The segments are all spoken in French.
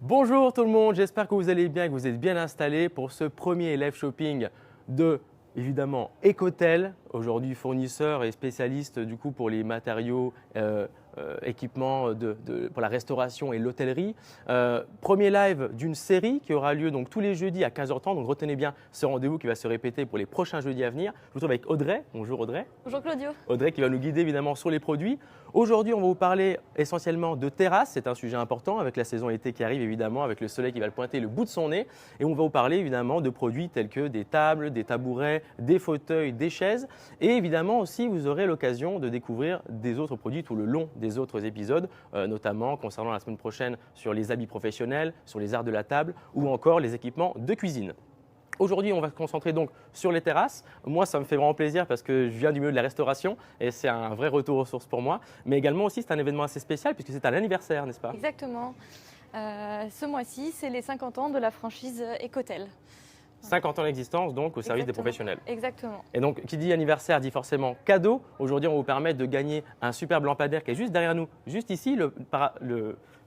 Bonjour tout le monde, j'espère que vous allez bien et que vous êtes bien installés pour ce premier live shopping de, évidemment, Ecotel, aujourd'hui fournisseur et spécialiste du coup pour les matériaux, équipements pour la restauration et l'hôtellerie. Premier live d'une série qui aura lieu donc tous les jeudis à 15h30, donc retenez bien ce rendez-vous qui va se répéter pour les prochains jeudis à venir. Je vous retrouve avec Audrey. Bonjour Audrey. Bonjour Claudio. Audrey qui va nous guider évidemment sur les produits. Aujourd'hui, on va vous parler essentiellement de terrasse. C'est un sujet important avec la saison été qui arrive évidemment, avec le soleil qui va le pointer le bout de son nez. Et on va vous parler évidemment de produits tels que des tables, des tabourets, des fauteuils, des chaises. Et évidemment aussi, vous aurez l'occasion de découvrir des autres produits tout le long des autres épisodes, notamment concernant la semaine prochaine sur les habits professionnels, sur les arts de la table ou encore les équipements de cuisine. Aujourd'hui, on va se concentrer donc sur les terrasses. Moi, ça me fait vraiment plaisir parce que je viens du milieu de la restauration et c'est un vrai retour aux sources pour moi. Mais également aussi, c'est un événement assez spécial puisque c'est un anniversaire, n'est-ce pas? Exactement. Ce mois-ci, c'est les 50 ans de la franchise Ecotel. 50 ans d'existence donc au service des Exactement. professionnels. Exactement. Et donc, qui dit anniversaire dit forcément cadeau. Aujourd'hui, on va vous permettre de gagner un superbe lampadaire qui est juste derrière nous, juste ici, le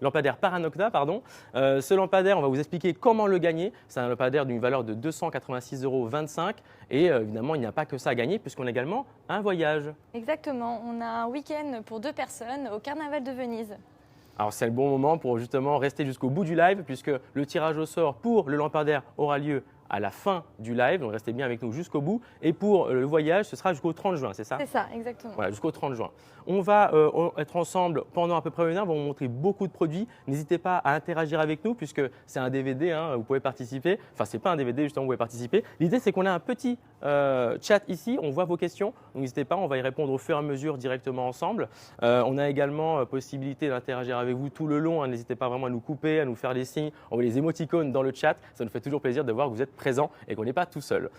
lampadaire Paranocta, pardon. Ce lampadaire, on va vous expliquer comment le gagner. C'est un lampadaire d'une valeur de 286,25 € et évidemment, il n'y a pas que ça à gagner puisqu'on a également un voyage. Exactement. On a un week-end pour 2 personnes au Carnaval de Venise. Alors, c'est le bon moment pour justement rester jusqu'au bout du live puisque le tirage au sort pour le lampadaire aura lieu à la fin du live, donc restez bien avec nous jusqu'au bout. Et pour le voyage, ce sera jusqu'au 30 juin, c'est ça? C'est ça, exactement. Voilà, jusqu'au 30 juin. On va être ensemble pendant à peu près 1 heure, on va vous montrer beaucoup de produits. N'hésitez pas à interagir avec nous puisque c'est un DVD, hein, vous pouvez participer. Enfin, c'est pas un DVD, justement, vous pouvez participer. L'idée, c'est qu'on a un petit chat ici, on voit vos questions. Donc, n'hésitez pas, on va y répondre au fur et à mesure directement ensemble. On a également possibilité d'interagir avec vous tout le long. Hein. N'hésitez pas vraiment à nous couper, à nous faire des signes, envoyer les émoticônes dans le chat. Ça nous fait toujours plaisir de voir que vous êtes présents et qu'on n'est pas tout seul.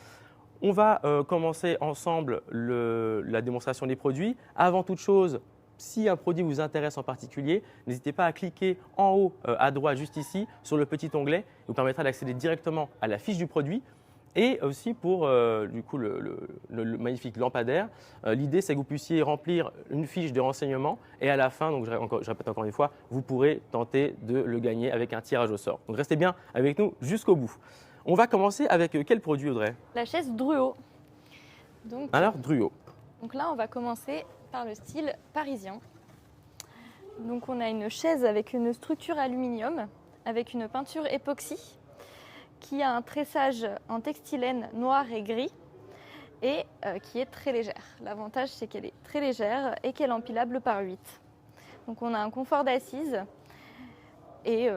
On va commencer ensemble la démonstration des produits. Avant toute chose, si un produit vous intéresse en particulier, n'hésitez pas à cliquer en haut à droite, juste ici, sur le petit onglet. Il vous permettra d'accéder directement à la fiche du produit. Et aussi pour du coup, le magnifique lampadaire, l'idée c'est que vous puissiez remplir une fiche de renseignements et à la fin, donc je répète encore une fois, vous pourrez tenter de le gagner avec un tirage au sort. Donc restez bien avec nous jusqu'au bout. On va commencer avec quel produit, Audrey? La chaise Druot. Alors, Druot. Donc là, on va commencer par le style parisien. Donc on a une chaise avec une structure aluminium, avec une peinture époxy, qui a un tressage en textilène noir et gris et qui est très légère. L'avantage, c'est qu'elle est très légère et qu'elle est empilable par 8. Donc on a un confort d'assise et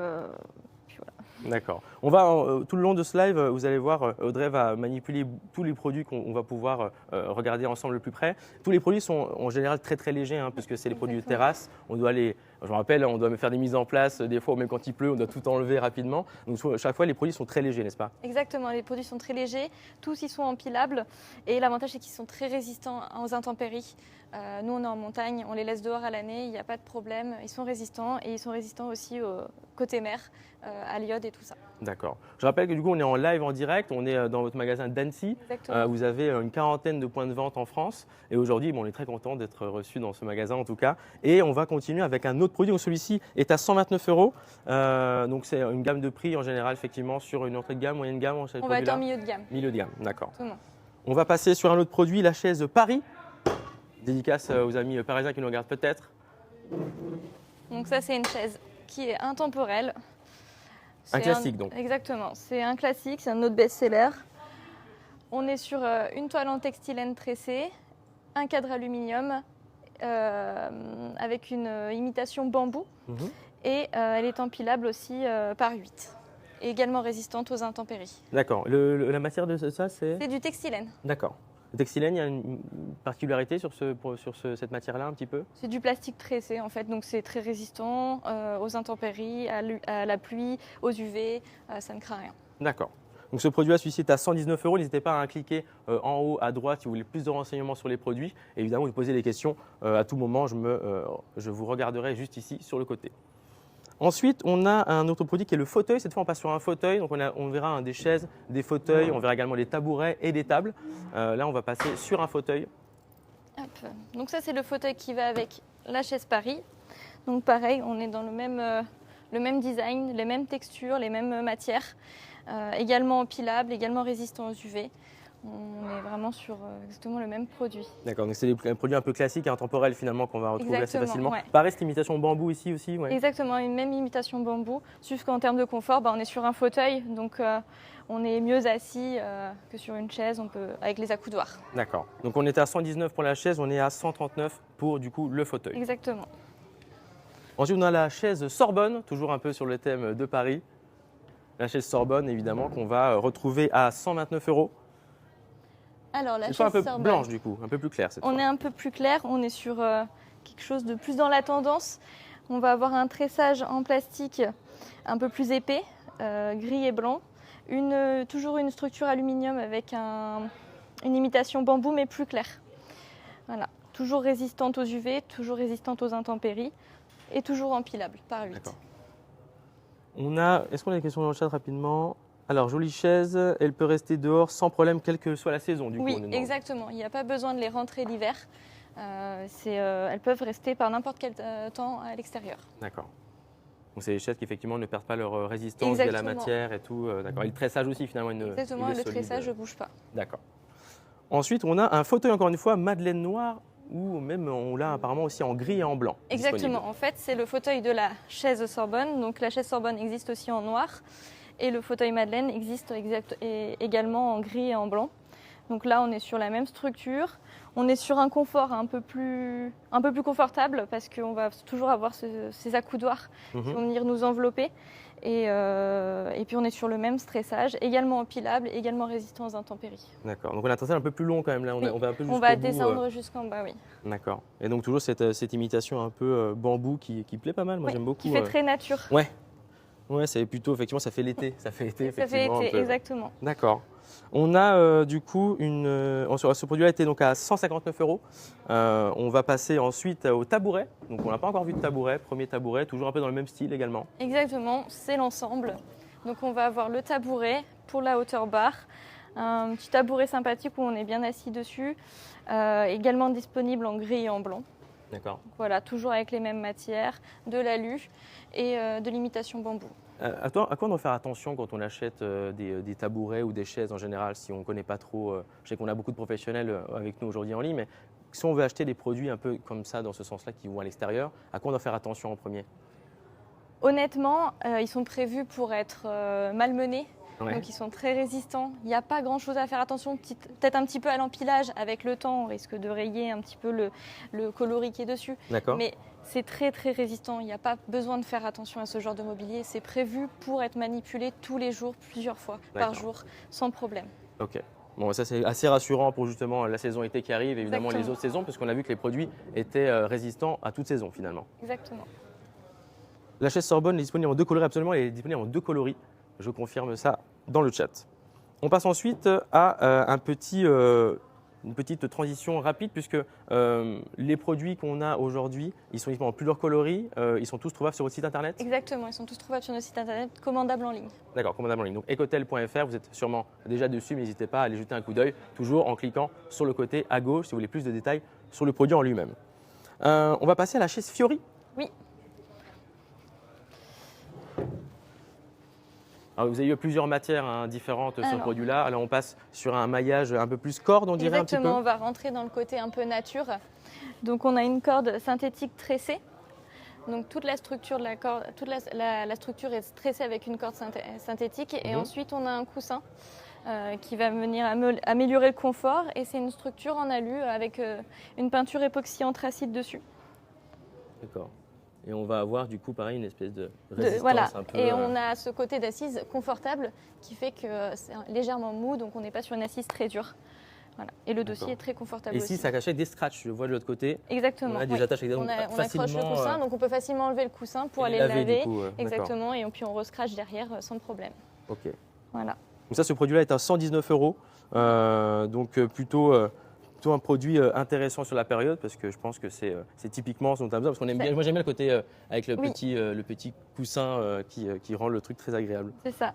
puis voilà. D'accord. On va tout le long de ce live, vous allez voir, Audrey va manipuler tous les produits qu'on va pouvoir regarder ensemble de plus près. Tous les produits sont en général très très légers, hein, puisque c'est les produits de terrasse. On doit je me rappelle, on doit faire des mises en place, des fois même quand il pleut, on doit tout enlever rapidement. Donc chaque fois, les produits sont très légers, n'est-ce pas? Exactement, les produits sont très légers, tous ils sont empilables et l'avantage c'est qu'ils sont très résistants aux intempéries. Nous on est en montagne, on les laisse dehors à l'année, il n'y a pas de problème, ils sont résistants et ils sont résistants aussi au côté mer, à l'iode et tout ça. D'accord. Je rappelle que du coup on est en live en direct, on est dans votre magasin d'Annecy. Vous avez une quarantaine de points de vente en France et aujourd'hui on est très content d'être reçu dans ce magasin en tout cas. Et on va continuer avec un autre produit, donc celui-ci est à 129 €. Donc c'est une gamme de prix en général effectivement sur une entrée de gamme, moyenne gamme. On va être en milieu de gamme. Milieu de gamme, d'accord. Tout le monde. On va passer sur un autre produit, la chaise Paris. Dédicace aux amis parisiens qui nous regardent peut-être. Donc ça c'est une chaise qui est intemporelle. Un classique donc. Exactement, c'est un classique, c'est un autre best-seller. On est sur une toile en textilène tressée, un cadre aluminium avec une imitation bambou et elle est empilable aussi par 8 et également résistante aux intempéries. D'accord, la matière de ça c'est? C'est du textilène. D'accord. Le textilène, il y a une particularité sur cette matière-là un petit peu? C'est du plastique tressé en fait, donc c'est très résistant aux intempéries, à la pluie, aux UV, ça ne craint rien. D'accord. Donc ce produit-là, celui-ci est à 119 €. N'hésitez pas à cliquer en haut à droite si vous voulez plus de renseignements sur les produits. Et évidemment, vous posez des questions à tout moment, je vous regarderai juste ici sur le côté. Ensuite, on a un autre produit qui est le fauteuil. Cette fois, on passe sur un fauteuil. Donc, on verra des chaises, des fauteuils. On verra également des tabourets et des tables. Là, on va passer sur un fauteuil. Hop. Donc ça, c'est le fauteuil qui va avec la chaise Paris. Donc pareil, on est dans le même design, les mêmes textures, les mêmes matières. Également empilable, également résistant aux UV. On est vraiment sur exactement le même produit. D'accord, donc c'est des produits un peu classiques et intemporels finalement qu'on va retrouver assez facilement. Ouais. Pareil, cette imitation bambou ici aussi, ouais. Exactement, une même imitation bambou. Sauf qu'en termes de confort, on est sur un fauteuil, donc on est mieux assis que sur une chaise avec les accoudoirs. D'accord, donc on était à 119 pour la chaise, on est à 139 pour du coup le fauteuil. Exactement. Ensuite, on a la chaise Sorbonne, toujours un peu sur le thème de Paris. La chaise Sorbonne, évidemment, qu'on va retrouver à 129 €. Alors, la C'est chaise un peu Sorbonne, blanche du coup, un peu plus claire cette fois. on est un peu plus clair, on est sur quelque chose de plus dans la tendance. On va avoir un tressage en plastique un peu plus épais, gris et blanc. Toujours une structure aluminium avec une imitation bambou mais plus claire. Voilà. Toujours résistante aux UV, toujours résistante aux intempéries et toujours empilable par 8. D'accord. Est-ce qu'on a des questions dans le chat rapidement? Alors, jolie chaise, elle peut rester dehors sans problème, quelle que soit la saison du coup. Oui, exactement. Il n'y a pas besoin de les rentrer l'hiver. Elles peuvent rester par n'importe quel temps à l'extérieur. D'accord. Donc, c'est des chaises qui effectivement ne perdent pas leur résistance via la matière et tout. D'accord. Et le tressage aussi finalement. Exactement, le tressage ne bouge pas. D'accord. Ensuite, on a un fauteuil encore une fois, Madeleine noire, ou même on l'a apparemment aussi en gris et en blanc. Exactement. Disponible. En fait, c'est le fauteuil de la chaise Sorbonne. Donc la chaise Sorbonne existe aussi en noir. Et le fauteuil Madeleine existe également en gris et en blanc. Donc là, on est sur la même structure. On est sur un confort un peu plus confortable parce qu'on va toujours avoir ces accoudoirs qui vont venir nous envelopper. Et puis on est sur le même stressage, également empilable, également résistant aux intempéries. D'accord. Donc on a un tressage un peu plus long quand même là. Oui. On va un peu on va descendre jusqu'en bas, oui. D'accord. Et donc toujours cette imitation un peu bambou qui plaît pas mal. Moi j'aime beaucoup. Qui fait très nature. Ouais. Ouais, c'est plutôt effectivement ça fait l'été. Ça fait été effectivement. Ça fait été, exactement. D'accord. On a du coup ce produit-là était donc à 159 €. On va passer ensuite au tabouret. Donc on n'a pas encore vu de tabouret, premier tabouret, toujours un peu dans le même style également. Exactement, c'est l'ensemble. Donc on va avoir le tabouret pour la hauteur barre, un petit tabouret sympathique où on est bien assis dessus, également disponible en gris et en blanc. D'accord. Voilà, toujours avec les mêmes matières, de l'alu et de l'imitation bambou. À quoi on doit faire attention quand on achète des tabourets ou des chaises en général, si on ne connaît pas trop je sais qu'on a beaucoup de professionnels avec nous aujourd'hui en ligne, mais si on veut acheter des produits un peu comme ça, dans ce sens-là, qui vont à l'extérieur, à quoi on doit faire attention en premier? Honnêtement, ils sont prévus pour être malmenés. Ouais. Donc ils sont très résistants. Il n'y a pas grand chose à faire attention, peut-être un petit peu à l'empilage. Avec le temps, on risque de rayer un petit peu le coloris qui est dessus. D'accord. Mais c'est très très résistant. Il n'y a pas besoin de faire attention à ce genre de mobilier. C'est prévu pour être manipulé tous les jours, plusieurs fois par jour, sans problème. Ok. Bon, ça c'est assez rassurant pour justement la saison été qui arrive, évidemment Exactement. les autres saisons, parce qu'on a vu que les produits étaient résistants à toute saison finalement. Exactement. La chaise Sorbonne est disponible en 2 coloris, absolument, elle est disponible en 2 coloris. Je confirme ça dans le chat. On passe ensuite à une petite transition rapide puisque les produits qu'on a aujourd'hui, ils sont disponibles en plusieurs coloris, ils sont tous trouvables sur votre site internet? Exactement, ils sont tous trouvables sur notre site internet, commandables en ligne. D'accord, commandable en ligne. Donc ecotel.fr, vous êtes sûrement déjà dessus, mais n'hésitez pas à aller jeter un coup d'œil, toujours en cliquant sur le côté à gauche si vous voulez plus de détails sur le produit en lui-même. On va passer à la chaise Fiori. Oui. Alors, vous avez eu plusieurs matières différentes sur ce produit-là. Alors on passe sur un maillage un peu plus corde, on dirait un petit peu. Exactement, on va rentrer dans le côté un peu nature. Donc on a une corde synthétique tressée. Donc toute la structure de la corde, la structure est tressée avec une corde synthétique. Et ensuite on a un coussin qui va venir améliorer le confort. Et c'est une structure en alu avec une peinture époxy anthracite dessus. D'accord. Et on va avoir du coup pareil une espèce de résistance voilà. un peu. Et on a ce côté d'assise confortable qui fait que c'est légèrement mou, donc on n'est pas sur une assise très dure. Voilà. Et le dossier est très confortable Et aussi. ici ça cachait des scratchs, je le vois de l'autre côté. Exactement. On a des attaches avec on accroche le coussin, donc on peut facilement enlever le coussin pour aller le laver. Exactement, et puis on rescratch derrière sans problème. Ok. Voilà. Donc ça, ce produit-là est à 119 €. Donc plutôt un produit intéressant sur la période parce que je pense que c'est typiquement ce dont on a besoin. Parce qu'on aime bien, moi j'aime bien le côté avec le petit coussin qui rend le truc très agréable. C'est ça.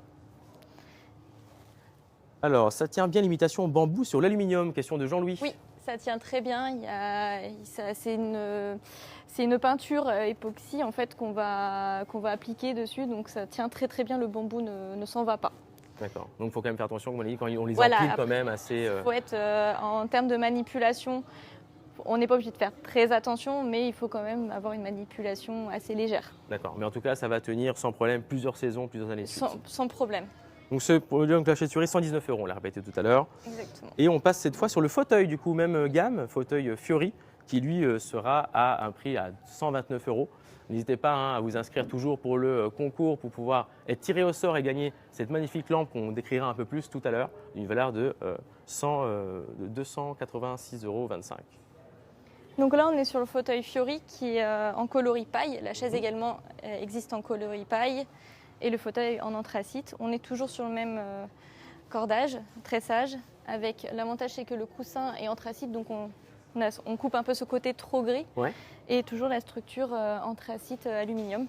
Alors, ça tient bien l'imitation bambou sur l'aluminium, question de Jean-Louis. Oui, Ça tient très bien. C'est une peinture époxy en fait qu'on va appliquer dessus, donc ça tient très très bien. Le bambou ne s'en va pas. D'accord. Donc il faut quand même faire attention, comme on dit, quand on les Voilà, empile après, quand même assez. Il faut être en termes de manipulation. On n'est pas obligé de faire très attention, mais il faut quand même avoir une manipulation assez légère. D'accord. Mais en tout cas, ça va tenir sans problème plusieurs saisons, plusieurs années de suite. Sans problème. Donc ce produit, donc la chaise-souris, 119 €, on l'a répété tout à l'heure. Exactement. Et on passe cette fois sur le fauteuil, du coup, même gamme, fauteuil Fiori, qui lui sera à un prix à 129 €. N'hésitez pas à vous inscrire toujours pour le concours pour pouvoir être tiré au sort et gagner cette magnifique lampe qu'on décrira un peu plus tout à l'heure, d'une valeur de 286,25 €. Donc là, on est sur le fauteuil Fiori qui est en coloris paille. La chaise également existe en coloris paille et le fauteuil en anthracite. On est toujours sur le même cordage, tressage, avec l'avantage c'est que le coussin est anthracite, donc on coupe un peu ce côté trop gris, Ouais. et toujours la structure anthracite aluminium.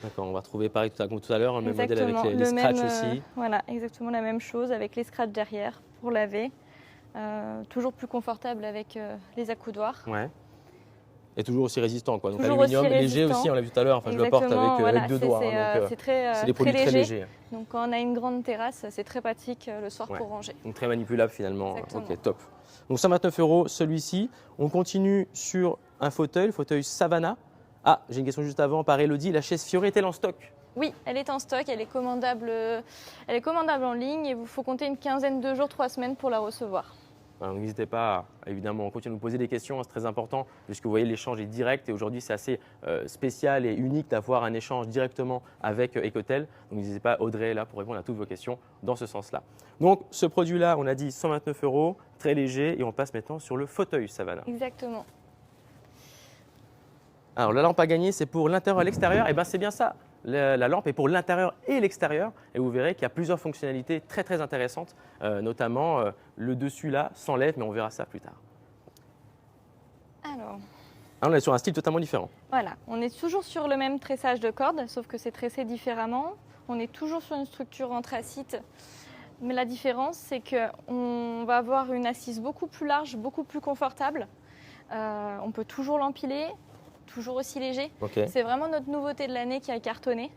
D'accord, on va retrouver pareil comme tout à l'heure, le même modèle avec Exactement, les scratchs même, aussi. Voilà, exactement la même chose avec les scratchs derrière pour laver. Toujours plus confortable avec les accoudoirs. Ouais. Et toujours aussi résistant, quoi. Donc Toujours aluminium, aussi léger résistant. aussi, on l'a vu tout à l'heure. Enfin, je le porte Exactement, avec deux doigts. Hein, donc, c'est très, c'est des produits très très léger. légers. Donc quand on a une grande terrasse, c'est très pratique le soir Ouais. pour ranger. Donc très manipulable finalement. Exactement. Ok, top. Donc 129 € celui-ci. On continue sur un fauteuil, le fauteuil Savannah. Ah, j'ai une question juste avant par Elodie. La chaise Fiori est-elle en stock? Oui, elle est en stock, elle est commandable en ligne et il faut compter une quinzaine de jours, 3 semaines pour la recevoir. Alors, n'hésitez pas, évidemment, on continue à nous poser des questions, c'est très important, puisque vous voyez, l'échange est direct et aujourd'hui, c'est assez spécial et unique d'avoir un échange directement avec Ecotel. Donc, n'hésitez pas, Audrey est là pour répondre à toutes vos questions dans ce sens-là. Donc, ce produit-là, on a dit 129 €, très léger, et on passe maintenant sur le fauteuil Savannah. Exactement. Alors, la lampe à gagner, c'est pour l'intérieur et l'extérieur. Et bien, c'est bien ça. La lampe est pour l'intérieur et l'extérieur. Et vous verrez qu'il y a plusieurs fonctionnalités très, très intéressantes, notamment le dessus là s'enlève, mais on verra ça plus tard. Alors, Là, on est sur un style totalement différent. voilà, on est toujours sur le même tressage de cordes, sauf que c'est tressé différemment. On est toujours sur une structure anthracite, mais la différence, c'est qu'on va avoir une assise beaucoup plus large, beaucoup plus confortable. On peut toujours l'empiler, toujours aussi léger. Ok. C'est vraiment notre nouveauté de l'année qui a cartonné.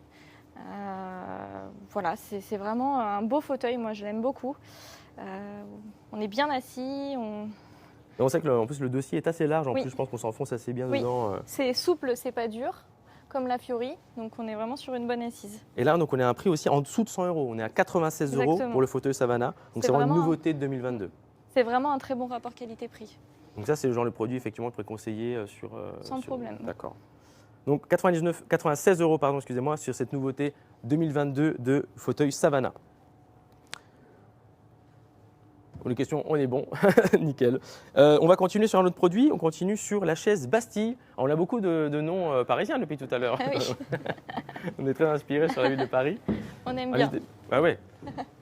Voilà, c'est vraiment un beau fauteuil, moi je l'aime beaucoup. On est bien assis, Et on sait que en plus le dossier est assez large. En Oui. plus, je pense qu'on s'enfonce assez bien Oui. dedans. c'est souple, c'est pas dur, comme la Fiori, donc on est vraiment sur une bonne assise. Et là, donc, on est à un prix aussi en dessous de 100 €. On est à 96 € Exactement. pour le fauteuil Savannah. Donc, C'est c'est vraiment une vraiment- nouveauté de 2022. C'est vraiment un très bon rapport qualité-prix. Donc ça, c'est le genre de produit effectivement que je pourrais conseiller sur. Sans problème. D'accord. Donc 96 €, pardon, excusez-moi, sur cette nouveauté 2022 de fauteuil Savannah. Les questions, on est bon, nickel. On va continuer sur un autre produit. On continue sur la chaise Bastille. Alors, on a beaucoup de noms parisiens depuis tout à l'heure. Ah oui. On est très inspiré sur la ville de Paris. On aime bien. Ah ouais.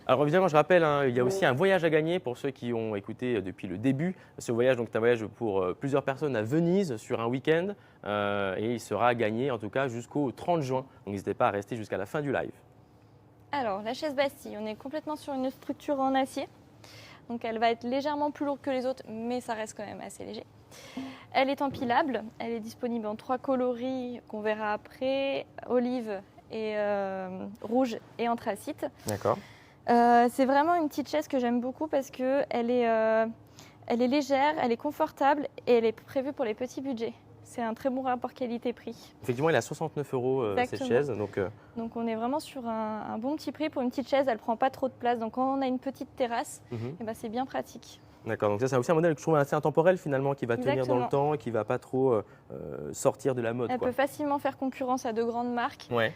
Alors évidemment, je rappelle, hein, il y a aussi un voyage à gagner pour ceux qui ont écouté depuis le début. Ce voyage, donc, c'est un voyage pour plusieurs personnes à Venise sur un week-end et il sera gagné en tout cas jusqu'au 30 juin. Donc n'hésitez pas à rester jusqu'à la fin du live. Alors, la chaise Bastille, on est complètement sur une structure en acier. Donc, elle va être légèrement plus lourde que les autres, mais ça reste quand même assez léger. Elle est empilable, elle est disponible en 3 coloris qu'on verra après, olive et rouge et anthracite. D'accord. C'est vraiment une petite chaise que j'aime beaucoup parce qu'elle est légère, elle est confortable et elle est prévue pour les petits budgets. C'est un très bon rapport qualité-prix. Effectivement, il est à 69 € cette Exactement. chaise. Donc on est vraiment sur un bon petit prix pour une petite chaise, elle ne prend pas trop de place. Donc quand on a une petite terrasse, eh ben, c'est bien pratique. D'accord, donc ça c'est aussi un modèle que je trouve assez intemporel finalement, qui va tenir dans le Exactement. temps et qui ne va pas trop sortir de la mode. Elle quoi. peut facilement faire concurrence à de grandes marques. Ouais.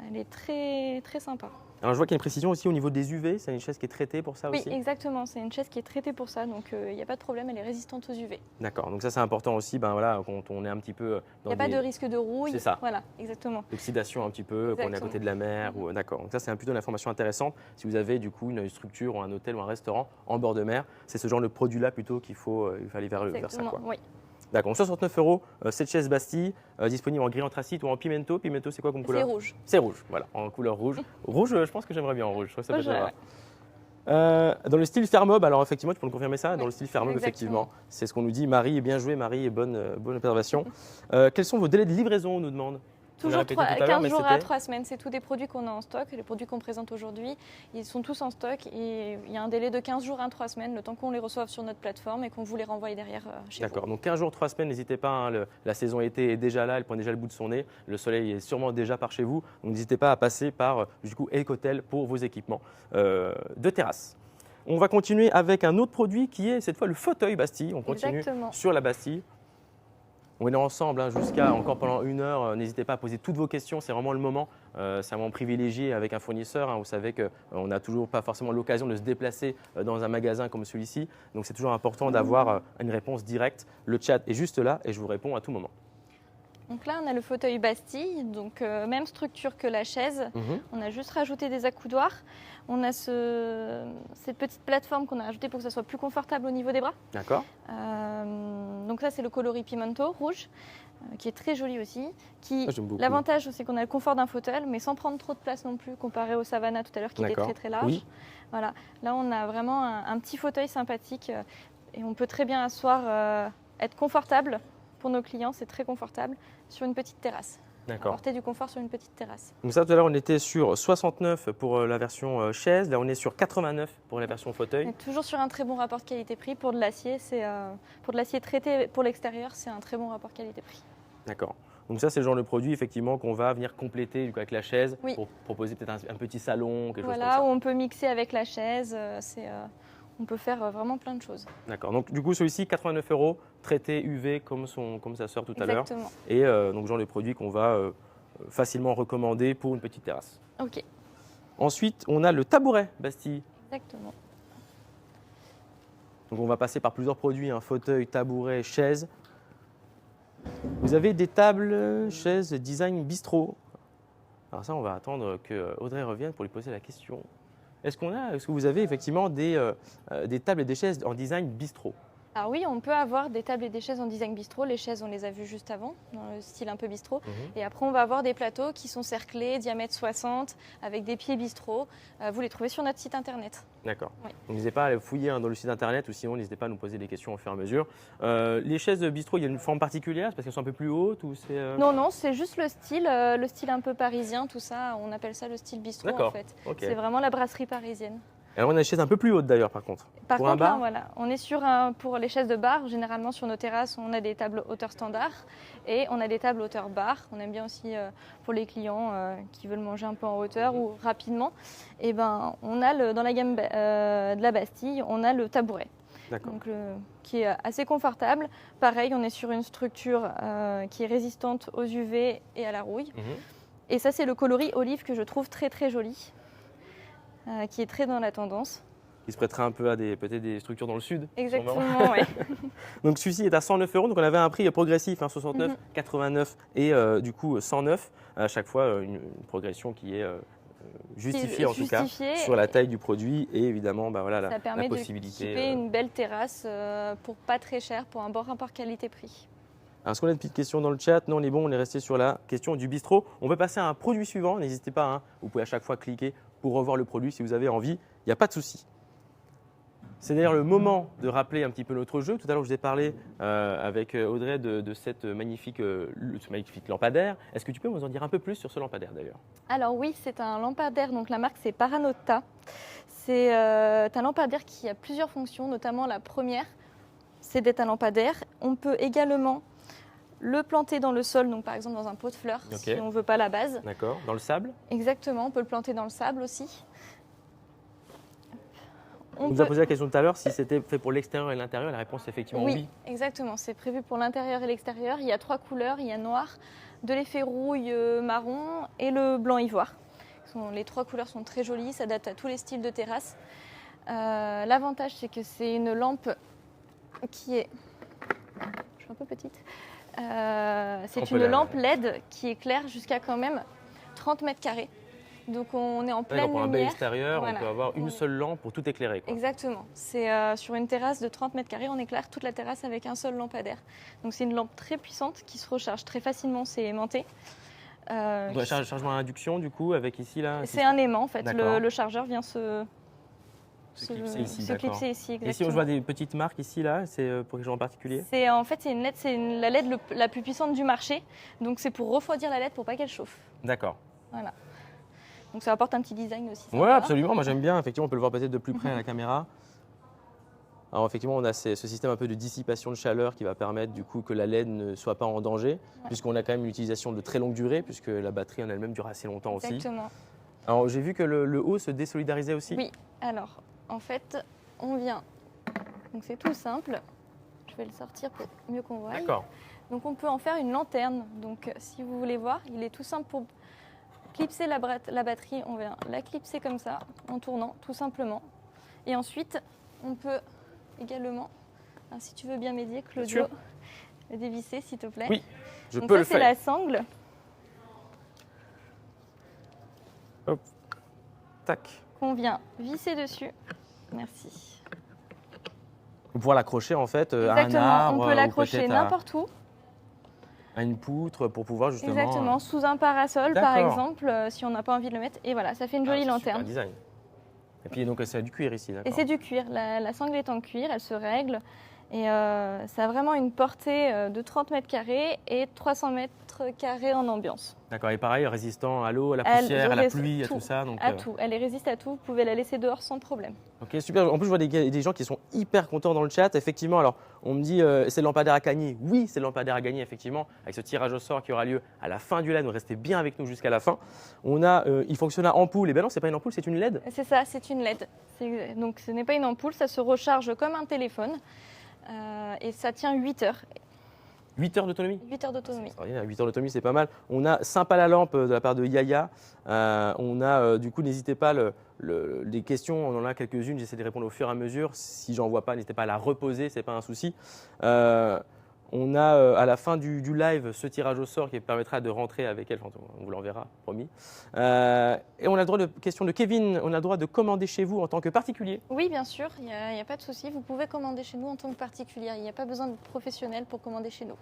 Elle est très, très sympa. Alors je vois qu'il y a une précision aussi au niveau des UV, c'est une chaise qui est traitée pour ça Oui, aussi. exactement. C'est une chaise qui est traitée pour ça, donc il n'y a pas de problème, elle est résistante aux UV. D'accord, donc ça c'est important aussi, ben voilà, quand on est un petit peu Il dans n'y a pas des de risque de rouille. C'est ça. Voilà, exactement. oxydations un petit peu, quand on est à côté de la mer. Ou, d'accord, donc ça c'est plutôt une information intéressante. Si vous avez du coup une structure ou un hôtel ou un restaurant en bord de mer, c'est ce genre de produit-là plutôt qu'il faut aller vers ça. Exactement, Quoi. oui. D'accord, 69 €, cette chaise Bastille, disponible en gris anthracite ou en pimento. Pimento, c'est quoi comme couleur? C'est rouge. C'est rouge, voilà, en couleur rouge. Rouge, je pense que j'aimerais bien en rouge. Je trouve que ça peut Rouge, être sympa. ouais. Dans le style Fairmob, alors effectivement, tu peux me confirmer ça? Dans Oui, le style Fairmob, exactement. effectivement. C'est ce qu'on nous dit. Marie, bien joué, Marie, et bonne observation. Quels sont vos délais de livraison, on nous demande? On l'a Toujours répété tout à l'heure, 15 mais jours à c'était- 3 semaines, c'est tous des produits qu'on a en stock. Les produits qu'on présente aujourd'hui, ils sont tous en stock et il y a un délai de 15 jours à 3 semaines, le temps qu'on les reçoive sur notre plateforme et qu'on vous les renvoie derrière chez vous. D'accord, donc 15 jours, 3 semaines, n'hésitez pas, hein, la saison été est déjà là, elle pointe déjà le bout de son nez, le soleil est sûrement déjà par chez vous, donc n'hésitez pas à passer par du coup Ecotel pour vos équipements de terrasse. On va continuer avec un autre produit qui est cette fois le fauteuil Bastille, on continue Exactement. sur la Bastille. On est ensemble hein, jusqu'à encore pendant 1 heure. N'hésitez pas à poser toutes vos questions, c'est vraiment le moment. C'est un moment privilégié avec un fournisseur. Hein. Vous savez qu'on n'a toujours pas forcément l'occasion de se déplacer dans un magasin comme celui-ci. Donc c'est toujours important d'avoir une réponse directe. Le chat est juste là et je vous réponds à tout moment. Donc là, on a le fauteuil Bastille, donc même structure que la chaise. On a juste rajouté des accoudoirs. On a cette petite plateforme qu'on a rajoutée pour que ça soit plus confortable au niveau des bras. D'accord. Donc ça, c'est le coloris Pimento rouge, qui est très joli aussi. J'aime beaucoup. L'avantage, c'est qu'on a le confort d'un fauteuil, mais sans prendre trop de place non plus, comparé au Savannah tout à l'heure, qui était D'accord. très très large. Oui. Voilà. Là, on a vraiment un petit fauteuil sympathique et on peut très bien asseoir, être confortable pour nos clients, c'est très confortable, sur une petite terrasse. D'accord. Apporter du confort sur une petite terrasse. Donc ça, tout à l'heure, on était sur 69 pour la version chaise. Là, on est sur 89 pour la version fauteuil. Et toujours sur un très bon rapport qualité-prix. Pour de l'acier, pour de l'acier traité pour l'extérieur, c'est un très bon rapport qualité-prix. D'accord. Donc ça, c'est le genre de produit effectivement qu'on va venir compléter du coup, avec la chaise Oui. pour proposer peut-être un petit salon, quelque chose Voilà, comme où ça. on peut mixer avec la chaise. On peut faire vraiment plein de choses. D'accord. Donc du coup, celui-ci, 89 €, traité UV comme sa sœur tout à l'heure. Exactement. Et donc genre de produit qu'on va facilement recommander pour une petite terrasse. Ok, Ensuite, on a le tabouret Bastille. exactement. Donc on va passer par plusieurs produits, un fauteuil, tabouret, chaise. Vous avez des tables, chaises, design bistrot. Alors ça, on va attendre que Audrey revienne pour lui poser la question. Est-ce que vous avez effectivement des tables et des chaises en design bistrot? Alors oui, on peut avoir des tables et des chaises en design bistrot. Les chaises, on les a vues juste avant, dans le style un peu bistrot. Et après, on va avoir des plateaux qui sont cerclés, diamètre 60, avec des pieds bistrot. Vous les trouvez sur notre site internet. D'accord. Oui. Donc n'hésitez pas à aller fouiller dans le site internet ou sinon n'hésitez pas à nous poser des questions au fur et à mesure. Les chaises bistrot, il y a une forme particulière parce qu'elles sont un peu plus hautes ou c'est Non, non, c'est juste le style un peu parisien, tout ça. On appelle ça le style bistrot en D'accord. fait. Ok. C'est vraiment la brasserie parisienne. Alors on a des chaises un peu plus hautes d'ailleurs par contre. Par Pour un contre, là, bar voilà, on est pour les chaises de bar. Généralement, sur nos terrasses, on a des tables hauteur standard et on a des tables hauteur bar. On aime bien aussi pour les clients qui veulent manger un peu en hauteur ou rapidement. Et ben, on a dans la gamme de la Bastille, on a le tabouret. D'accord. Donc, qui est assez confortable. Pareil, on est sur une structure qui est résistante aux UV et à la rouille. Et ça, c'est le coloris olive que je trouve très très joli, qui est très dans la tendance. Qui se prêterait un peu à peut-être des structures dans le sud. sûrement. Exactement, oui. Donc celui-ci est à 109 €. Donc on avait un prix progressif, hein, 69, 89 et du coup 109. À chaque fois une progression qui est justifiée en tout cas sur la taille du produit et évidemment bah, voilà, Ça permet la de possibilité. équiper une belle terrasse pour pas très cher, pour un bon rapport qualité-prix. Alors, est-ce qu'on a une petite question dans le chat? Non, on est bon, on est resté sur la question du bistrot. On peut passer à un produit suivant, n'hésitez pas, hein, vous pouvez à chaque fois cliquer pour revoir le produit si vous avez envie, il n'y a pas de souci. C'est d'ailleurs le moment de rappeler un petit peu notre jeu. Tout à l'heure, je vous ai parlé avec Audrey de cette magnifique lampadaire. Est-ce que tu peux nous en dire un peu plus sur ce lampadaire d'ailleurs? Alors oui, c'est un lampadaire, donc la marque c'est Paranotta. C'est un lampadaire qui a plusieurs fonctions, notamment la première, c'est d'être un lampadaire. On peut également le planter dans le sol, donc par exemple dans un pot de fleurs, si on ne veut pas la base. D'accord, dans le sable? Exactement, on peut le planter dans le sable aussi. On nous a posé la question tout à l'heure si c'était fait pour l'extérieur et l'intérieur. La réponse est effectivement oui. Oui, exactement. C'est prévu pour l'intérieur et l'extérieur. Il y a 3 couleurs. Il y a noir, de l'effet rouille marron et le blanc ivoire. Les 3 couleurs sont très jolies. Ça date à tous les styles de terrasse. L'avantage, c'est que c'est une lampe qui est... Je suis un peu petite. C'est une lampe LED qui éclaire jusqu'à quand même 30 mètres carrés. Donc on est en pleine lumière. Pour un bel extérieur, voilà. on peut avoir une seule lampe pour tout éclairer. Quoi. Exactement. C'est sur une terrasse de 30 mètres carrés, on éclaire toute la terrasse avec un seul lampadaire. Donc c'est une lampe très puissante qui se recharge très facilement, c'est aimanté. Chargement à induction du coup, avec ici là. C'est un aimant en fait. Le chargeur vient Se clipser ici, se d'accord. clipser ici, exactement. Et si on voit des petites marques ici, là, c'est pour les gens en particulier? En fait, c'est une LED, la LED la plus puissante du marché. Donc c'est pour refroidir la LED pour pas qu'elle chauffe. D'accord. Voilà. Donc ça apporte un petit design aussi. Ouais, absolument. Moi, j'aime bien. Effectivement, on peut le voir peut-être de plus près à la caméra. Alors effectivement, on a ce système un peu de dissipation de chaleur qui va permettre du coup que la LED ne soit pas en danger, puisqu'on a quand même une utilisation de très longue durée, puisque la batterie en elle-même dure assez longtemps aussi. Exactement. Alors j'ai vu que le haut se désolidarisait aussi. Oui. Alors, en fait, on vient. Donc c'est tout simple. Je vais le sortir pour mieux qu'on voie. D'accord. Donc on peut en faire une lanterne. Donc si vous voulez voir, il est tout simple pour clipser la batterie. On vient la clipser comme ça, en tournant, tout simplement. Et ensuite, on peut également, si tu veux bien m'aider, Claudio, le dévisser s'il te plaît. Oui, je Donc peux ça, le faire. c'est la sangle. Hop. Tac. Qu'on vient visser dessus. Merci. Pour pouvoir l'accrocher en fait à un Exactement, arbre. on peut l'accrocher peut-être n'importe où. à une poutre pour pouvoir justement. Exactement, sous un parasol par D'accord. exemple, si on n'a pas envie de le mettre. Et voilà, ça fait une jolie lanterne. Super design. Et puis donc c'est du cuir ici, Et d'accord. c'est du cuir. La sangle est en cuir, elle se règle. Et ça a vraiment une portée de 30 mètres carrés et 300 mètres carrés en ambiance. D'accord, et pareil, résistant à l'eau, à la poussière, à la pluie, à tout ça. Donc, À tout. Elle résiste à tout. Vous pouvez la laisser dehors sans problème. Ok, super. En plus, je vois des gens qui sont hyper contents dans le chat. Effectivement, alors on me dit c'est le lampadaire à gagner. Oui, c'est le lampadaire à gagner, effectivement, avec ce tirage au sort qui aura lieu à la fin du live. Donc restez bien avec nous jusqu'à la fin. On a, il fonctionne à ampoule. Et ben non, c'est pas une ampoule, c'est une LED. C'est ça, c'est une LED. Donc ce n'est pas une ampoule, ça se recharge comme un téléphone. Et ça tient 8 heures. 8 heures d'autonomie. 8 heures d'autonomie. 8 heures d'autonomie, c'est pas mal. On a sympa la lampe de la part de Yaya. On a, du coup, n'hésitez pas, des questions, on en a quelques-unes, j'essaie de répondre au fur et à mesure. Si j'en vois pas, n'hésitez pas à la reposer, c'est pas un souci. On a à la fin du live ce tirage au sort qui permettra de rentrer avec elle, enfin, on vous l'enverra, promis. Et on a le droit de question de Kevin, on a le droit de commander chez vous en tant que particulier. Oui, bien sûr, il n'y a pas de souci. Vous pouvez commander chez nous en tant que particulier. Il n'y a pas besoin de professionnel pour commander chez nous.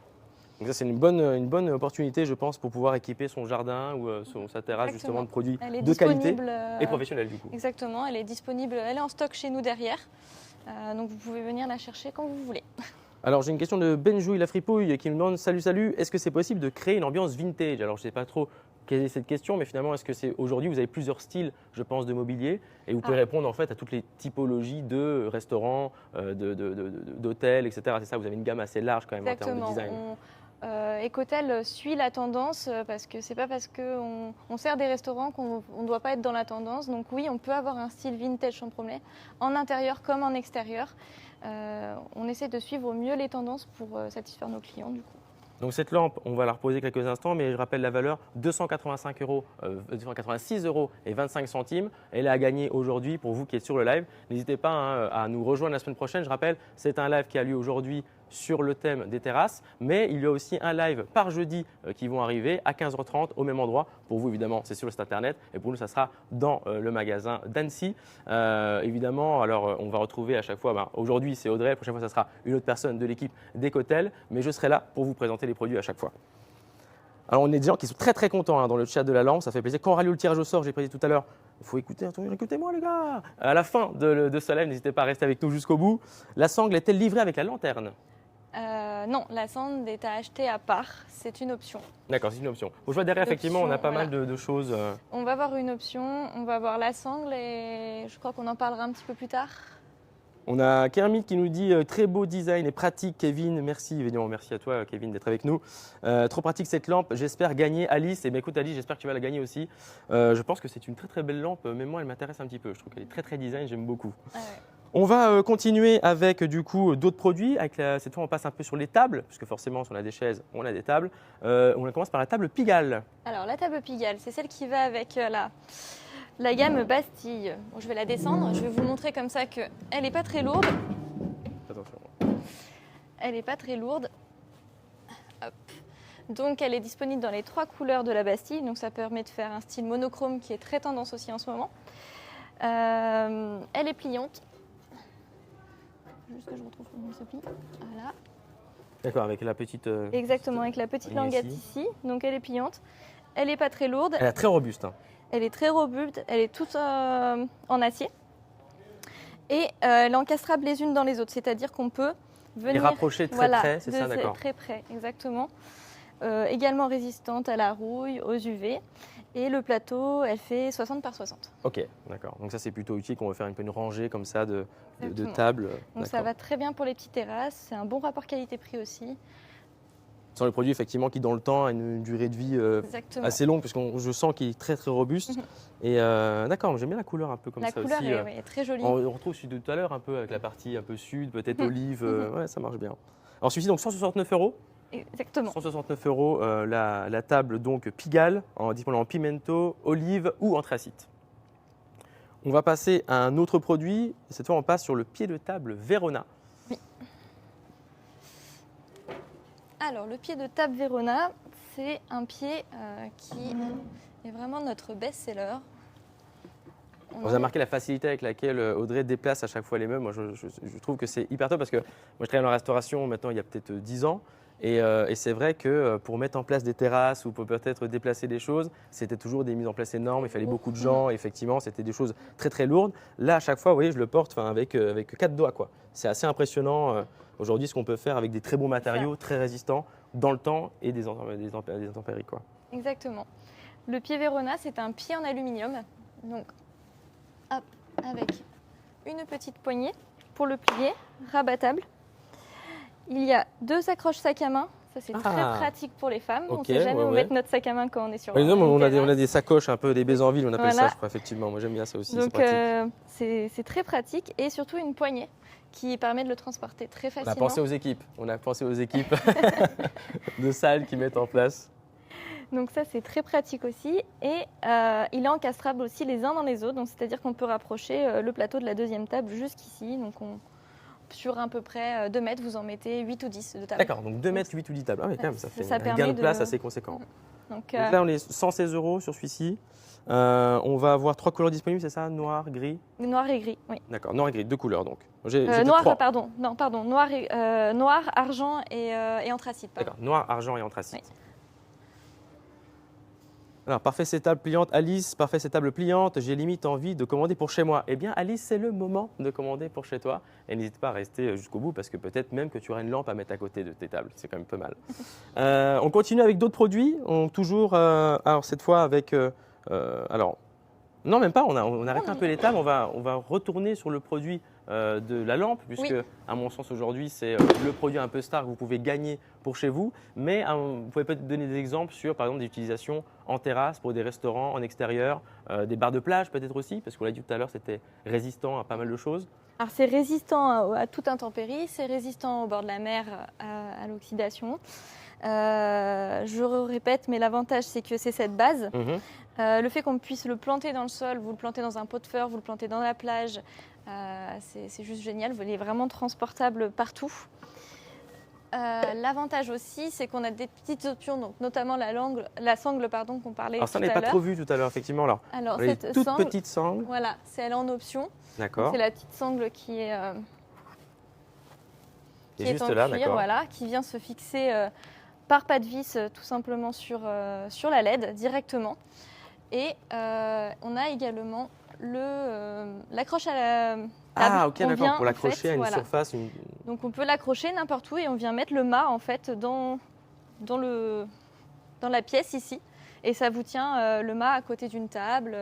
Donc ça, c'est une bonne opportunité, je pense, pour pouvoir équiper son jardin ou sa terrasse Exactement. justement de produits Elle est de qualité disponible, et professionnels du coup. Exactement, elle est disponible, elle est en stock chez nous derrière. Donc vous pouvez venir la chercher quand vous voulez. Alors j'ai une question de Benjouille la fripouille qui nous demande salut, est-ce que c'est possible de créer une ambiance vintage? Alors je ne sais pas trop quelle est cette question, mais finalement est-ce que c'est aujourd'hui vous avez plusieurs styles, je pense, de mobilier et vous pouvez répondre en fait à toutes les typologies de restaurants, d'hôtels, etc. C'est ça, vous avez une gamme assez large quand même en termes de design. Ecotel suit la tendance parce que c'est pas parce qu'on sert des restaurants qu'on ne doit pas être dans la tendance. Donc oui, on peut avoir un style vintage sans problème, en intérieur comme en extérieur. On essaie de suivre au mieux les tendances pour satisfaire nos clients du coup. Donc cette lampe, on va la reposer quelques instants, mais je rappelle la valeur 286 euros et 25 centimes. Elle est à gagner aujourd'hui pour vous qui êtes sur le live. N'hésitez pas à nous rejoindre la semaine prochaine. Je rappelle, c'est un live qui a lieu aujourd'hui sur le thème des terrasses, mais il y a aussi un live par jeudi qui vont arriver à 15h30 au même endroit. Pour vous, évidemment, c'est sur le site internet et pour nous, ça sera dans le magasin d'Annecy. Évidemment, alors on va retrouver à chaque fois, aujourd'hui c'est Audrey, la prochaine fois, ça sera une autre personne de l'équipe d'Ecotel, mais je serai là pour vous présenter les produits à chaque fois. Alors, on est des gens qui sont très très contents dans le chat de la lampe, ça fait plaisir. Quand on aura lieu le tirage au sort, j'ai prédit tout à l'heure, il faut écouter, écoutez-moi les gars. À la fin de ce live, n'hésitez pas à rester avec nous jusqu'au bout. La sangle est-elle livrée avec la lanterne? Non, la sangle est à acheter à part, c'est une option. D'accord, c'est une option. Je vois derrière, effectivement, on a pas mal de choses. On va voir une option, on va voir la sangle et je crois qu'on en parlera un petit peu plus tard. On a Kermit qui nous dit très beau design et pratique, Kevin. Merci, évidemment, merci à toi, Kevin, d'être avec nous. Trop pratique cette lampe. J'espère gagner Alice. Et bien, écoute, Alice, j'espère que tu vas la gagner aussi. Je pense que c'est une très très belle lampe. Même moi, elle m'intéresse un petit peu. Je trouve qu'elle est très très design. J'aime beaucoup. Ouais. On va continuer avec du coup d'autres produits. Cette fois, on passe un peu sur les tables, puisque forcément, si on a des chaises, on a des tables. On commence par la table Pigalle. Alors, la table Pigalle, c'est celle qui va avec la gamme Bastille. Bon, je vais la descendre. Je vais vous montrer comme ça qu'elle n'est pas très lourde. Attention. Elle n'est pas très lourde. Hop. Donc, elle est disponible dans les 3 couleurs de la Bastille. Donc, ça permet de faire un style monochrome qui est très tendance aussi en ce moment. Elle est pliante. Juste que je retrouve comment elle se plie. Voilà. D'accord, avec la petite. Exactement, avec la petite languette ici. Donc, elle est pliante. Elle n'est pas très lourde. Elle est très robuste. Elle est très robuste. Elle est toute en acier. Et elle est encastrable les unes dans les autres, c'est-à-dire qu'on peut venir… Et rapprocher très près, c'est ça, d'accord. Très près, exactement. Également résistante à la rouille, aux UV. Et le plateau, elle fait 60 par 60. Ok, d'accord. Donc ça, c'est plutôt utile qu'on veut faire une rangée comme ça de tables. Donc ça va très bien pour les petites terrasses. C'est un bon rapport qualité-prix aussi. Ce sont les produits effectivement qui, dans le temps, a une durée de vie assez longue, parce que je sens qu'il est très très robuste. Et d'accord, j'aime bien la couleur un peu comme ça aussi. La couleur est très jolie. On retrouve celui de tout à l'heure un peu avec la partie un peu sud, peut-être olive. Ouais, ça marche bien. Alors celui-ci, donc 169 €. Exactement. 169 € la table donc Pigalle, disponible en pimento, olive ou anthracite. On va passer à un autre produit. Cette fois, on passe sur le pied de table Verona. Oui. Alors, le pied de table Verona, c'est un pied qui est vraiment notre best-seller. Vous avez remarqué la facilité avec laquelle Audrey déplace à chaque fois les meubles. Moi, je trouve que c'est hyper top parce que moi, je travaille dans la restauration maintenant il y a peut-être 10 ans. Et c'est vrai que pour mettre en place des terrasses ou pour peut-être déplacer des choses, c'était toujours des mises en place énormes. Il fallait beaucoup de gens. Effectivement, c'était des choses très très lourdes. Là, à chaque fois, vous voyez, je le porte avec 4 doigts, quoi. C'est assez impressionnant aujourd'hui ce qu'on peut faire avec des très bons matériaux, très résistants dans le temps et des intempéries, quoi. Exactement. Le pied Verona, c'est un pied en aluminium. Donc, hop, avec une petite poignée pour le plier, rabattable. Il y a 2 accroches sac à main. Ça, c'est très pratique pour les femmes. On ne sait jamais où mettre notre sac à main quand on est sur une terrasse. On a des sacoches, un peu des bésanvilles, on appelle ça, je crois, effectivement. Moi, j'aime bien ça aussi. Donc, c'est très pratique. Et surtout, une poignée qui permet de le transporter très facilement. On a pensé aux équipes. De salles qui mettent en place. Donc ça, c'est très pratique aussi. Et il est encastrable aussi les uns dans les autres. Donc, c'est-à-dire qu'on peut rapprocher le plateau de la deuxième table jusqu'ici. Donc, sur à peu près 2 mètres, vous en mettez 8 ou 10 de table. D'accord, donc 2 mètres, 8 ou 10 tables. Ah oui, quand même, ça fait un gain de place assez conséquent. Donc là, on est 116 € sur celui-ci. On va avoir 3 couleurs disponibles, c'est ça? Noir, gris? Noir et gris, oui. D'accord, noir et gris, 2 couleurs donc. Noir, 3. Pardon. Noir, argent et anthracite. D'accord, noir, argent et anthracite. Oui. Alors, parfait, ces tables pliantes. Alice, parfait, ces tables pliantes. J'ai limite envie de commander pour chez moi. Eh bien, Alice, c'est le moment de commander pour chez toi. Et n'hésite pas à rester jusqu'au bout parce que peut-être même que tu auras une lampe à mettre à côté de tes tables. C'est quand même pas mal. On continue avec d'autres produits. Alors, cette fois avec… non, même pas. On arrête un peu les tables. On va retourner sur le produit de la lampe, puisque, à mon sens, aujourd'hui, c'est le produit un peu star que vous pouvez gagner pour chez vous. Mais vous pouvez peut-être donner des exemples sur, par exemple, des utilisations en terrasse pour des restaurants, en extérieur, des bars de plage peut-être aussi, parce qu'on l'a dit tout à l'heure, c'était résistant à pas mal de choses. Alors, c'est résistant à toute intempérie, c'est résistant au bord de la mer, à l'oxydation. Je répète, mais l'avantage, c'est que c'est cette base. Le fait qu'on puisse le planter dans le sol, vous le plantez dans un pot de fleurs, vous le plantez dans la plage, c'est juste génial. Il est vraiment transportable partout. L'avantage aussi, c'est qu'on a des petites options, donc notamment la sangle qu'on parlait tout à l'heure. Alors ça, on n'avait pas trop vu tout à l'heure, effectivement. Alors cette toute petite sangle. Voilà, c'est elle en option. D'accord. C'est la petite sangle qui est juste en là, cuir, d'accord. voilà, qui vient se fixer par pas de vis tout simplement sur la LED directement. Et on a également l'accroche à la table. Ah, ok, d'accord, pour l'accrocher à une surface. Donc on peut l'accrocher n'importe où et on vient mettre le mât en fait dans la pièce ici. Et ça vous tient le mât à côté d'une table.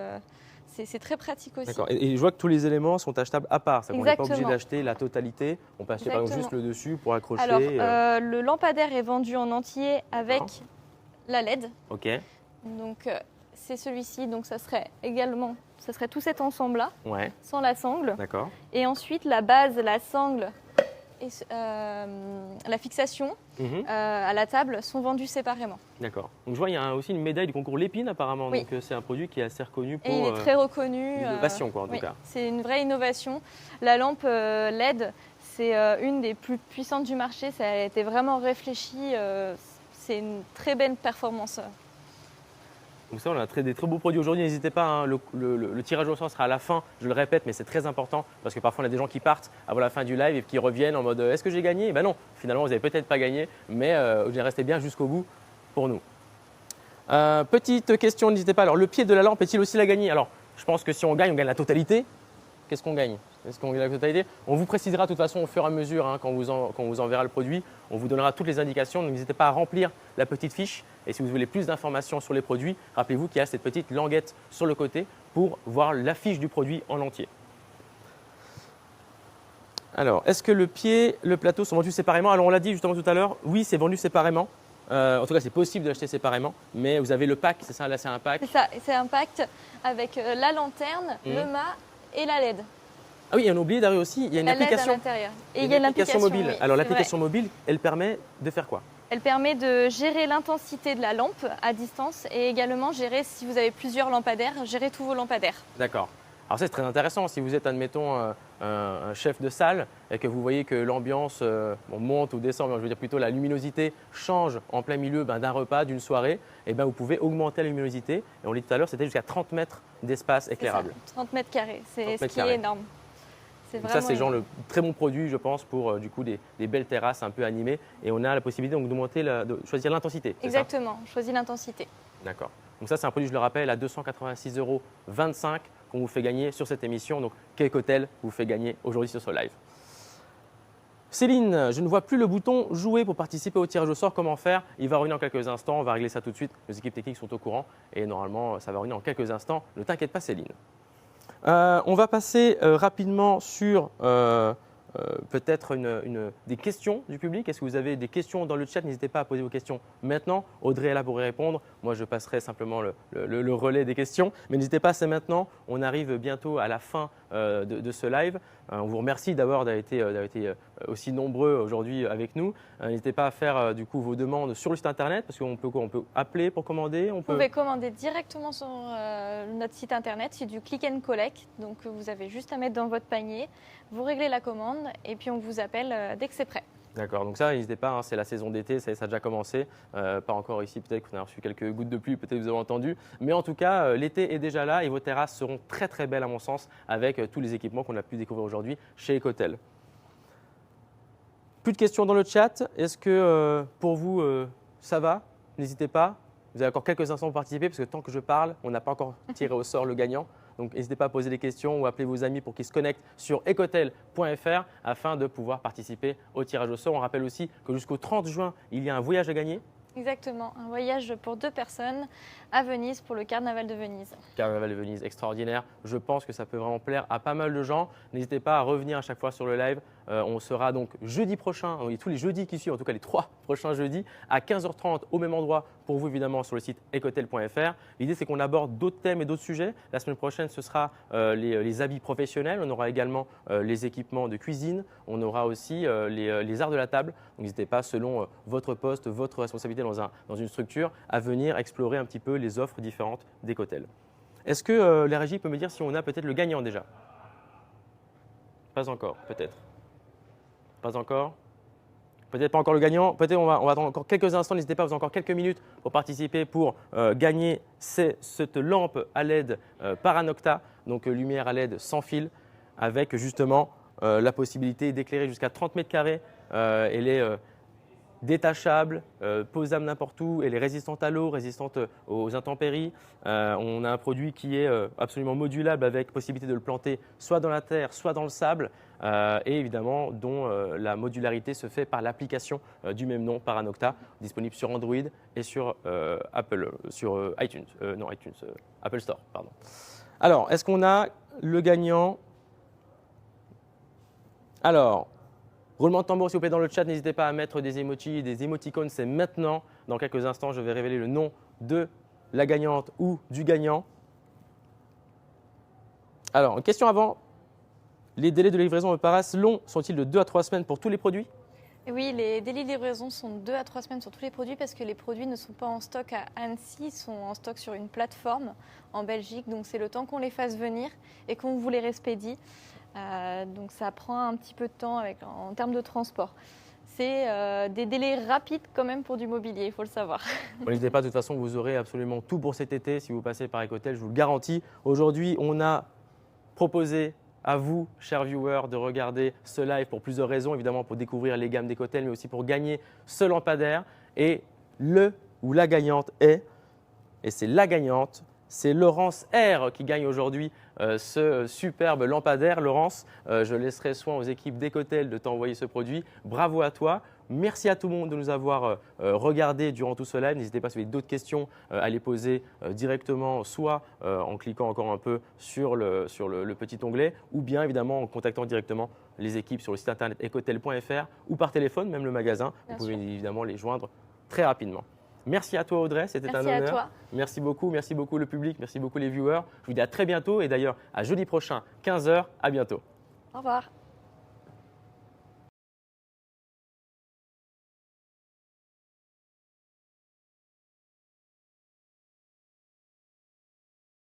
C'est très pratique aussi. D'accord. Et je vois que tous les éléments sont achetables à part. On n'est pas obligé d'acheter la totalité. On peut acheter par exemple juste le dessus pour accrocher. Alors, le lampadaire est vendu en entier avec la LED. Ok. Donc, c'est celui-ci. Donc, ça serait tout cet ensemble-là, sans la sangle. D'accord. Et ensuite, la base, la sangle et la fixation à la table sont vendus séparément. D'accord. Donc je vois il y a aussi une médaille du concours Lépine apparemment. Oui. Donc c'est un produit qui est assez reconnu pour… Et il est très reconnu. L'innovation en tout cas. C'est une vraie innovation. La lampe LED, c'est une des plus puissantes du marché. Ça a été vraiment réfléchi. C'est une très belle performance. Donc ça, on a des très beaux produits aujourd'hui. N'hésitez pas, le tirage au sort sera à la fin, je le répète, mais c'est très important parce que parfois on a des gens qui partent avant la fin du live et qui reviennent en mode est-ce que j'ai gagné? Ben non, finalement vous n'avez peut-être pas gagné, mais restez bien jusqu'au bout pour nous. Petite question, n'hésitez pas. Alors le pied de la lampe est-il aussi la gagner? Alors je pense que si on gagne la totalité. qu'est-ce qu'on gagne? Est-ce qu'on gagne la totalité? On vous précisera de toute façon au fur et à mesure hein, quand on vous enverra le produit. On vous donnera toutes les indications. Donc, n'hésitez pas à remplir la petite fiche. Et si vous voulez plus d'informations sur les produits, rappelez-vous qu'il y a cette petite languette sur le côté pour voir la fiche du produit en entier. Alors, est-ce que le pied, le plateau sont vendus séparément? Alors, on l'a dit justement tout à l'heure, oui, c'est vendu séparément. En tout cas, c'est possible de l'acheter séparément, mais vous avez le pack, c'est ça? Là, c'est un pack. C'est ça, c'est un pack avec la lanterne, le mât et la LED. Ah oui, et on a oublié d'ailleurs aussi, il y a une application. À l'intérieur. Et il y a une application mobile. oui, alors, l'application mobile, elle permet de faire quoi? Elle permet de gérer l'intensité de la lampe à distance et également gérer, si vous avez plusieurs lampadaires, gérer tous vos lampadaires. D'accord. Alors, c'est très intéressant. Si vous êtes, admettons, un chef de salle et que vous voyez que l'ambiance monte ou descend, mais je veux dire plutôt la luminosité change en plein milieu d'un repas, d'une soirée, et vous pouvez augmenter la luminosité. Et on l'a dit tout à l'heure, c'était jusqu'à 30 mètres d'espace éclairable. 30 mètres carrés, c'est ce qui carrés. est énorme. Donc ça, c'est genre le très bon produit, je pense, pour du coup des belles terrasses un peu animées. Et on a la possibilité donc, de choisir l'intensité. Exactement, choisir l'intensité. D'accord. Donc ça, c'est un produit, je le rappelle, à 286,25 € qu'on vous fait gagner sur cette émission. Donc, Cake Hotel vous fait gagner aujourd'hui sur ce live. Céline, je ne vois plus le bouton jouer pour participer au tirage au sort. Comment faire? Il va revenir en quelques instants. On va régler ça tout de suite. Nos équipes techniques sont au courant et normalement, ça va revenir en quelques instants. Ne t'inquiète pas, Céline. On va passer rapidement sur peut-être des questions du public. Est-ce que vous avez des questions dans le chat? N'hésitez pas à poser vos questions maintenant. Audrey est là pour y répondre. Moi, je passerai simplement le relais des questions. Mais n'hésitez pas, c'est maintenant. On arrive bientôt à la fin de ce live. On vous remercie d'avoir été aussi nombreux aujourd'hui avec nous. N'hésitez pas à faire du coup vos demandes sur le site internet parce qu'on peut appeler pour commander. Vous pouvez commander directement sur notre site internet. C'est du click and collect. Donc, vous avez juste à mettre dans votre panier. Vous réglez la commande et puis on vous appelle dès que c'est prêt. D'accord, donc ça, n'hésitez pas, hein, c'est la saison d'été, ça a déjà commencé. Pas encore ici, peut-être qu'on a reçu quelques gouttes de pluie, peut-être vous avez entendu. Mais en tout cas, l'été est déjà là et vos terrasses seront très très belles à mon sens avec tous les équipements qu'on a pu découvrir aujourd'hui chez Ecotel. Plus de questions dans le chat. Est-ce que pour vous, ça va? N'hésitez pas. Vous avez encore quelques instants pour participer parce que tant que je parle, on n'a pas encore tiré au sort le gagnant. Donc, n'hésitez pas à poser des questions ou appelez vos amis pour qu'ils se connectent sur ecotel.fr afin de pouvoir participer au tirage au sort. On rappelle aussi que jusqu'au 30 juin, il y a un voyage à gagner. Exactement, un voyage pour 2 personnes à Venise pour le Carnaval de Venise. Carnaval de Venise, extraordinaire. Je pense que ça peut vraiment plaire à pas mal de gens. N'hésitez pas à revenir à chaque fois sur le live. On sera donc jeudi prochain, et tous les jeudis qui suivent, en tout cas les 3 prochains jeudis, à 15h30 au même endroit pour vous évidemment sur le site ecotel.fr. L'idée c'est qu'on aborde d'autres thèmes et d'autres sujets. La semaine prochaine ce sera les habits professionnels. On aura également les équipements de cuisine. On aura aussi les arts de la table. Donc n'hésitez pas selon votre poste, votre responsabilité dans une structure à venir explorer un petit peu les offres différentes d'Ecotel. Est-ce que la régie peut me dire si on a peut-être le gagnant déjà? Pas encore, peut-être. Pas encore. Peut-être pas encore le gagnant. Peut-être on va attendre encore quelques instants. N'hésitez pas, vous avez encore quelques minutes pour participer pour gagner cette lampe à LED Paranocta, donc lumière à LED sans fil, avec justement la possibilité d'éclairer jusqu'à 30 mètres carrés. Elle est détachable, posable n'importe où, elle est résistante à l'eau, résistante aux intempéries. On a un produit qui est absolument modulable avec possibilité de le planter soit dans la terre, soit dans le sable et évidemment dont la modularité se fait par l'application du même nom, Paranocta, disponible sur Android et sur Apple, sur iTunes, Apple Store, pardon. Alors, est-ce qu'on a le gagnant? Alors, roulement de tambour, s'il vous plaît, dans le chat. N'hésitez pas à mettre des emojis, des émoticônes. C'est maintenant. Dans quelques instants, je vais révéler le nom de la gagnante ou du gagnant. Alors, une question avant. Les délais de livraison me paraissent longs. Sont-ils de 2 à 3 semaines pour tous les produits? Oui, les délais de livraison sont de 2 à 3 semaines sur tous les produits parce que les produits ne sont pas en stock à Annecy, ils sont en stock sur une plateforme en Belgique. Donc, c'est le temps qu'on les fasse venir et qu'on vous les expédie. Donc ça prend un petit peu de temps en termes de transport. C'est des délais rapides quand même pour du mobilier, il faut le savoir. N'hésitez pas, de toute façon, vous aurez absolument tout pour cet été si vous passez par Ecotel, je vous le garantis. Aujourd'hui, on a proposé à vous, chers viewers, de regarder ce live pour plusieurs raisons. Évidemment, pour découvrir les gammes d'Ecotel, mais aussi pour gagner ce lampadaire. Et le ou la gagnante est, et c'est la gagnante, C'est Laurence R qui gagne aujourd'hui ce superbe lampadaire. Laurence, je laisserai soin aux équipes d'Ecotel de t'envoyer ce produit. Bravo à toi. Merci à tout le monde de nous avoir regardés durant tout cela. N'hésitez pas si vous avez d'autres questions à les poser directement, soit en cliquant encore un peu sur le petit onglet, ou bien évidemment en contactant directement les équipes sur le site internet ecotel.fr ou par téléphone, même le magasin. Vous pouvez évidemment les joindre très rapidement. Merci à toi Audrey, c'était un honneur. Merci à toi. Merci beaucoup le public, merci beaucoup les viewers. Je vous dis à très bientôt et d'ailleurs à jeudi prochain, 15 h. À bientôt. Au revoir.